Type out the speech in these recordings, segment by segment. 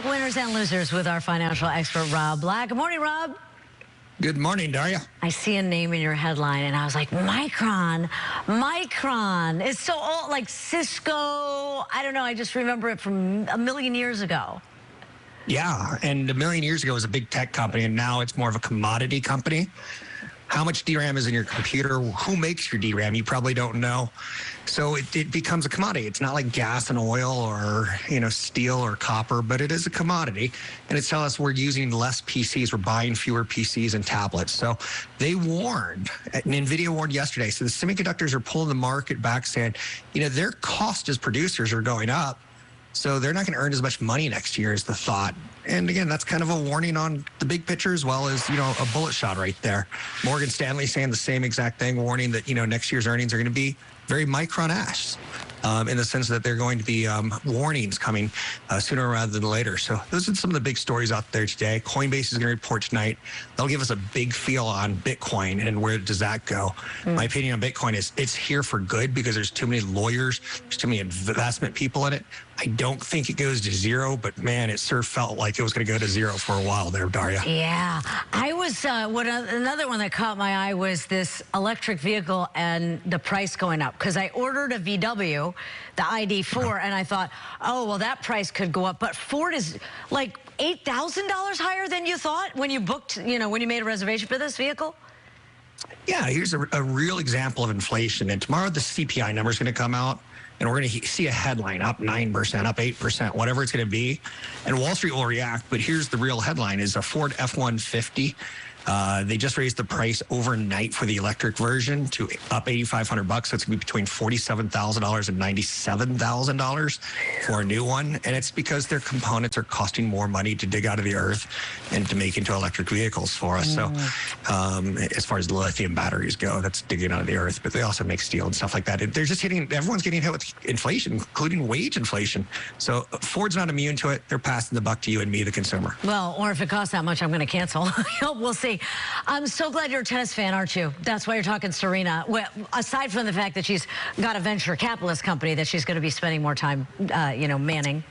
talk winners and losers with our financial expert, Rob Black. Good morning, Rob. Good morning, Daria. I see a name in your headline, and I was like, Micron. It's so old, like Cisco. I don't know. I just remember it from a million years ago. Yeah, and a million years ago it was a big tech company, and now it's more of a commodity company. How much DRAM is in your computer? Who makes your DRAM? You probably don't know. So it becomes a commodity. It's not like gas and oil or, steel or copper, but it is a commodity. And it's telling us we're using less PCs. We're buying fewer PCs and tablets. So they warned, and NVIDIA warned yesterday. So the semiconductors are pulling the market back saying, their cost as producers are going up. So they're not going to earn as much money next year is the thought. And again, that's kind of a warning on the big picture as well as, a bullet shot right there. Morgan Stanley saying the same exact thing, warning that, next year's earnings are going to be very Micron-esque. In the sense that they're going to be warnings coming sooner rather than later. So those are some of the big stories out there today. Coinbase is going to report tonight. They'll give us a big feel on Bitcoin and where does that go. My opinion on Bitcoin is it's here for good because there's too many lawyers, there's too many investment people in it. I don't think it goes to zero, but man, it sure felt like it was going to go to zero for a while there, Daria. Yeah. I was, another one that caught my eye was this electric vehicle and the price going up. Because I ordered a VW, the ID4, and I thought, oh, well, that price could go up. But Ford is like $8,000 higher than you thought when you booked, when you made a reservation for this vehicle? Yeah, here's a real example of inflation. And tomorrow the CPI number is going to come out. And we're going to see a headline up 9%, up 8%, whatever it's going to be. And Wall Street will react. But here's the real headline is a Ford F-150. They just raised the price overnight for the electric version to up $8,500. So it's going to be between $47,000 and $97,000 for a new one. And it's because their components are costing more money to dig out of the earth and to make into electric vehicles for us. So as far as the lithium batteries go, that's digging out of the earth. But they also make steel and stuff like that. They're just everyone's getting hit with inflation, including wage inflation. So Ford's not immune to it. They're passing the buck to you and me, the consumer. Well, or if it costs that much, I'm going to cancel. We'll see. I'm so glad you're a tennis fan, aren't you? That's why you're talking Serena. Well, aside from the fact that she's got a venture capitalist company that she's going to be spending more time, manning.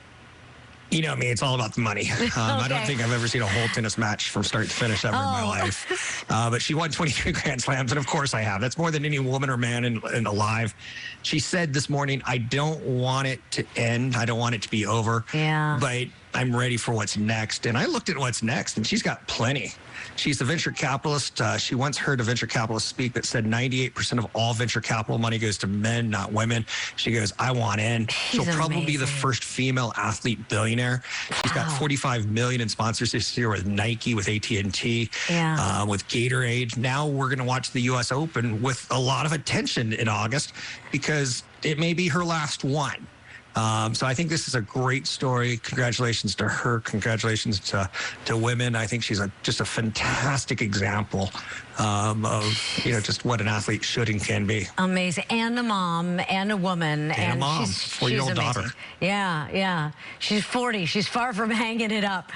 You know me, it's all about the money. Okay. I don't think I've ever seen a whole tennis match from start to finish ever in my life. But she won 23 Grand Slams, and of course I have. That's more than any woman or man in alive. She said this morning, I don't want it to end. I don't want it to be over. Yeah. But I'm ready for what's next. And I looked at what's next, and she's got plenty. She's a venture capitalist. She once heard a venture capitalist speak that said 98% of all venture capital money goes to men, not women. She goes, I want in. She'll probably be the first female athlete billionaire. She's got $45 million in sponsors this year with Nike, with AT&T, with Gatorade. Now we're going to watch the U.S. Open with a lot of attention in August because it may be her last one. So I think this is a great story. Congratulations to her. Congratulations to women. I think she's just a fantastic example of just what an athlete should and can be. Amazing. And a mom and a woman. And a mom, she's 4-year-old daughter. Yeah. She's 40. She's far from hanging it up.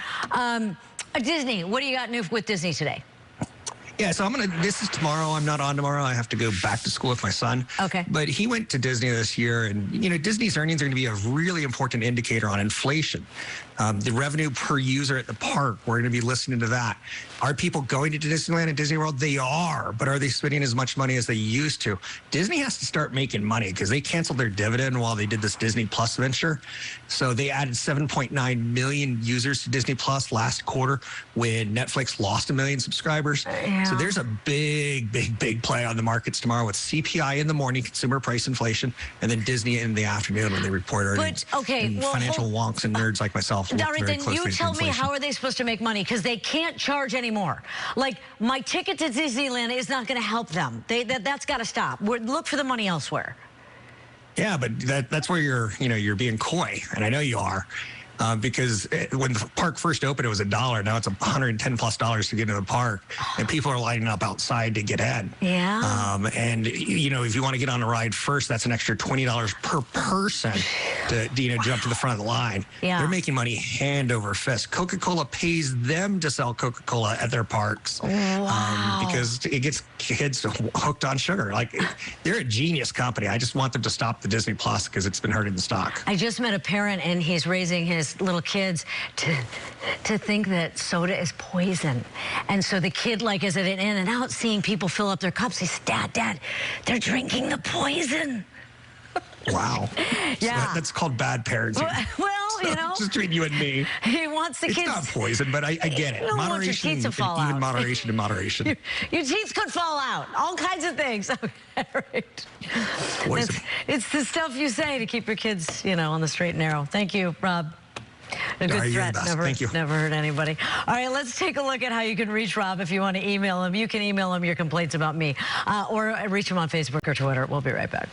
Disney, what do you got new with Disney today? Yeah, so this is tomorrow. I'm not on tomorrow. I have to go back to school with my son. Okay. But he went to Disney this year, and, Disney's earnings are going to be a really important indicator on inflation. The revenue per user at the park, we're going to be listening to that. Are people going to Disneyland and Disney World? They are, but are they spending as much money as they used to? Disney has to start making money because they canceled their dividend while they did this Disney Plus venture. So they added 7.9 million users to Disney Plus last quarter when Netflix lost 1 million subscribers. Yeah. So there's a big play on the markets tomorrow with CPI in the morning, consumer price inflation, and then Disney in the afternoon when they report earnings. But, financial wonks and nerds like myself. Daria, then you tell me, how are they supposed to make money? Because they can't charge anymore. Like, my ticket to Disneyland is not going to help them. That's got to stop. Look for the money elsewhere. Yeah, but that's where you're being coy, and I know you are. Because when the park first opened, it was $1. Now it's $110+ to get into the park, and people are lining up outside to get in. Yeah. And if you want to get on a ride first, that's an extra $20 per person. to jump to the front of the line. Yeah. They're making money hand over fist. Coca-Cola pays them to sell Coca-Cola at their parks. Wow. Because it gets kids hooked on sugar. Like, they're a genius company. I just want them to stop the Disney Plus because it's been hurting the stock. I just met a parent, and he's raising his little kids to think that soda is poison. And so the kid, like, is at an In and Out seeing people fill up their cups. He says, Dad, they're drinking the poison. Wow. Yeah. So that's called bad parenting. Well, you know. Just between you and me. He wants the kids. It's not poison, but I get it. You don't want your Moderation, teeth to fall even out. moderation and moderation. Your teeth could fall out. All kinds of things. Okay, right. Poison. It's the stuff you say to keep your kids, on the straight and narrow. Thank you, Rob. A good You're threat. the best. Thank you. Never hurt anybody. All right, let's take a look at how you can reach Rob if you want to email him. You can email him your complaints about me or reach him on Facebook or Twitter. We'll be right back.